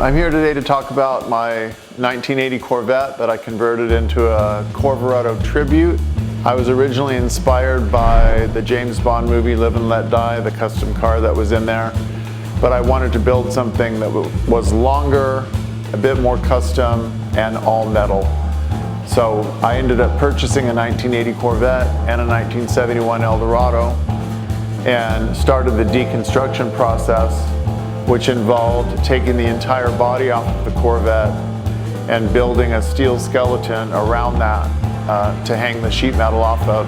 I'm here today to talk about my 1980 Corvette that I converted into a Corvorado Tribute. I was originally inspired by the James Bond movie Live and Let Die, the custom car that was in there. But I wanted to build something that was longer, a bit more custom, and all metal. So I ended up purchasing a 1980 Corvette and a 1971 El Dorado and started the deconstruction process, which involved taking the entire body off of the Corvette and building a steel skeleton around that to hang the sheet metal off of.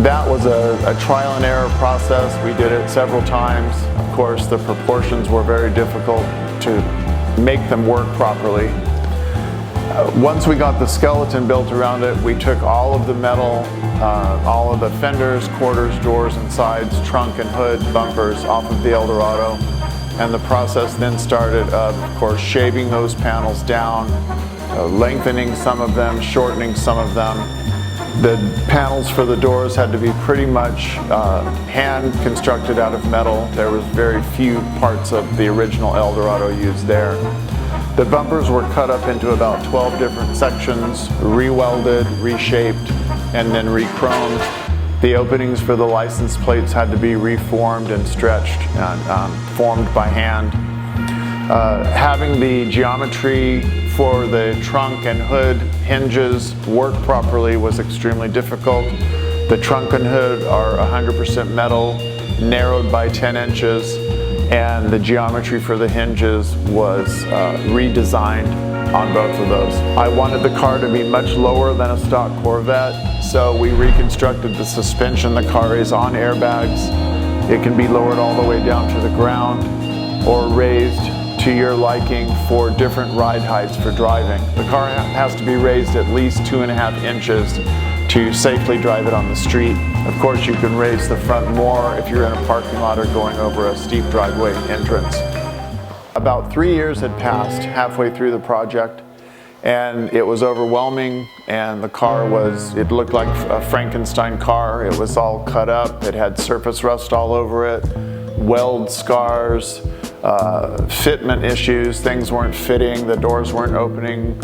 That was a trial and error process. We did it several times. Of course, the proportions were very difficult to make them work properly. Once we got the skeleton built around it, we took all of the metal, all of the fenders, quarters, doors and sides, trunk and hood, bumpers off of the El Dorado. And the process then started of course, shaving those panels down, lengthening some of them, shortening some of them. The panels for the doors had to be pretty much hand constructed out of metal. There was very few parts of the original El Dorado used there. The bumpers were cut up into about 12 different sections, re-welded, reshaped, and then re-chromed. The openings for the license plates had to be reformed and stretched and formed by hand. Having the geometry for the trunk and hood hinges work properly was extremely difficult. The trunk and hood are 100% metal, narrowed by 10 inches, and the geometry for the hinges was redesigned on both of those. I wanted the car to be much lower than a stock Corvette, so we reconstructed the suspension. The car is on airbags. It can be lowered all the way down to the ground or raised to your liking for different ride heights for driving. The car has to be raised at least 2.5 inches to safely drive it on the street. Of course, you can raise the front more if you're in a parking lot or going over a steep driveway entrance. About 3 years had passed halfway through the project, and it was overwhelming, and the car it looked like a Frankenstein car. It was all cut up, it had surface rust all over it, weld scars, fitment issues, things weren't fitting, the doors weren't opening.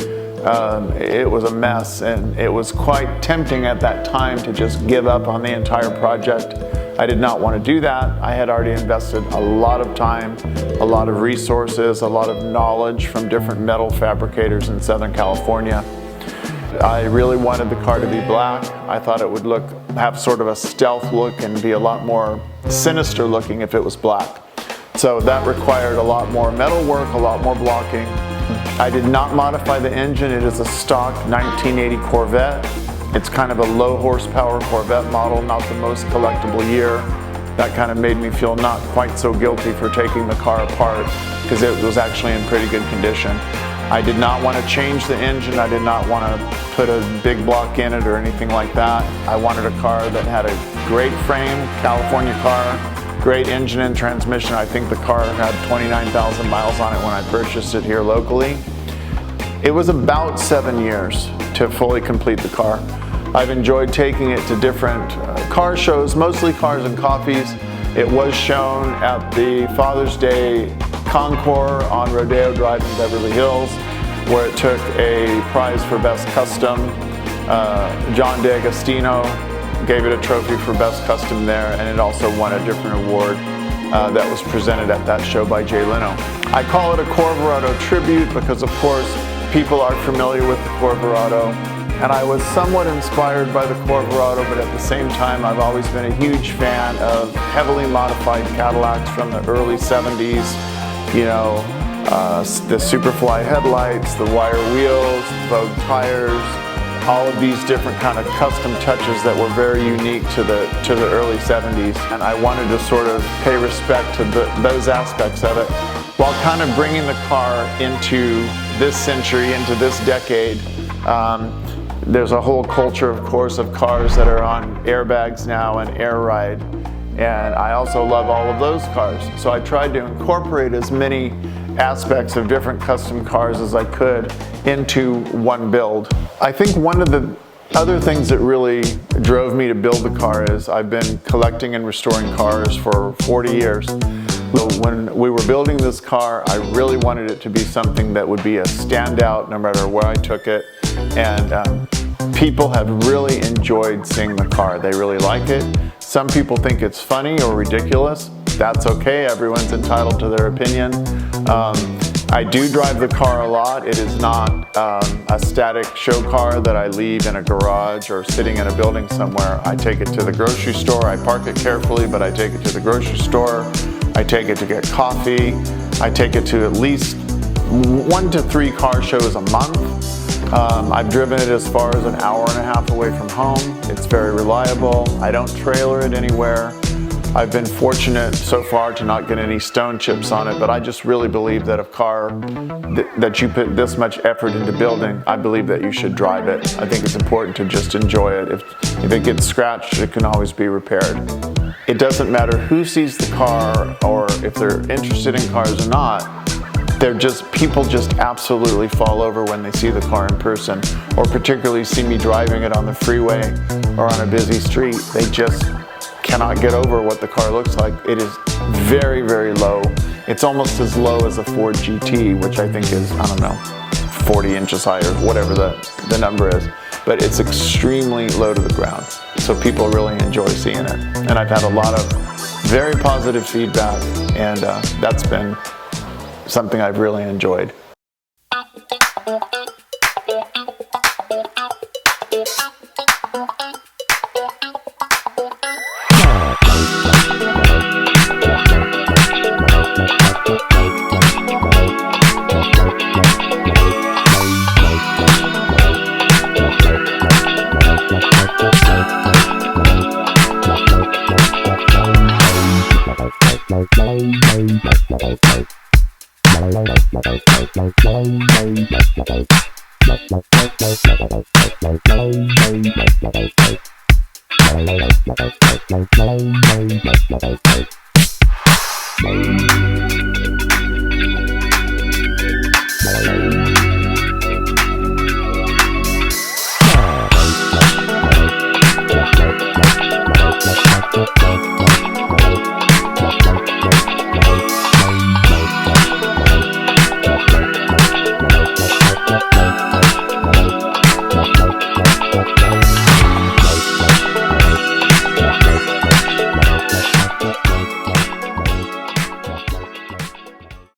It was a mess, and it was quite tempting at that time to just give up on the entire project. I did not want to do that. I had already invested a lot of time, a lot of resources, a lot of knowledge from different metal fabricators in Southern California. I really wanted the car to be black. I thought it would have sort of a stealth look and be a lot more sinister looking if it was black. So that required a lot more metal work, a lot more blocking. I did not modify the engine. It is a stock 1980 Corvette. It's kind of a low horsepower Corvette model, not the most collectible year. That kind of made me feel not quite so guilty for taking the car apart because it was actually in pretty good condition. I did not want to change the engine. I did not want to put a big block in it or anything like that. I wanted a car that had a great frame, California car, great engine and transmission. I think the car had 29,000 miles on it when I purchased it here locally. It was about 7 years to fully complete the car. I've enjoyed taking it to different car shows, mostly Cars and Coffees. It was shown at the Father's Day Concours on Rodeo Drive in Beverly Hills, where it took a prize for Best Custom. John D'Agostino gave it a trophy for Best Custom there, and it also won a different award that was presented at that show by Jay Leno. I call it a Corvorado Tribute because, of course, people are familiar with the Corvorado, and I was somewhat inspired by the Corvorado, but at the same time, I've always been a huge fan of heavily modified Cadillacs from the early 70s. You know, the Superfly headlights, the wire wheels, Vogue tires, all of these different kind of custom touches that were very unique to the early 70s. And I wanted to sort of pay respect to those aspects of it, while kind of bringing the car into this century, into this decade. There's a whole culture, of course, of cars that are on airbags now and air ride. And I also love all of those cars. So I tried to incorporate as many aspects of different custom cars as I could into one build. I think one of the other things that really drove me to build the car is I've been collecting and restoring cars for 40 years. So when we were building this car, I really wanted it to be something that would be a standout no matter where I took it. And people have really enjoyed seeing the car. They really like it. Some people think it's funny or ridiculous. That's okay, everyone's entitled to their opinion. I do drive the car a lot. It is not a static show car that I leave in a garage or sitting in a building somewhere. I take it to the grocery store. I park it carefully, but I take it to the grocery store. I take it to get coffee. I take it to at least 1 to 3 car shows a month. I've driven it as far as an hour and a half away from home. It's very reliable. I don't trailer it anywhere. I've been fortunate so far to not get any stone chips on it, but I just really believe that a car that you put this much effort into building, I believe that you should drive it. I think it's important to just enjoy it. If it gets scratched, it can always be repaired. It doesn't matter who sees the car or if they're interested in cars or not. People just absolutely fall over when they see the car in person, or particularly see me driving it on the freeway or on a busy street. They just cannot get over what the car looks like. It is very, very low. It's almost as low as a Ford GT, which I think is, I don't know, 40 inches high or whatever the number is. But it's extremely low to the ground. So people really enjoy seeing it. And I've had a lot of very positive feedback, and that's been something I've really enjoyed.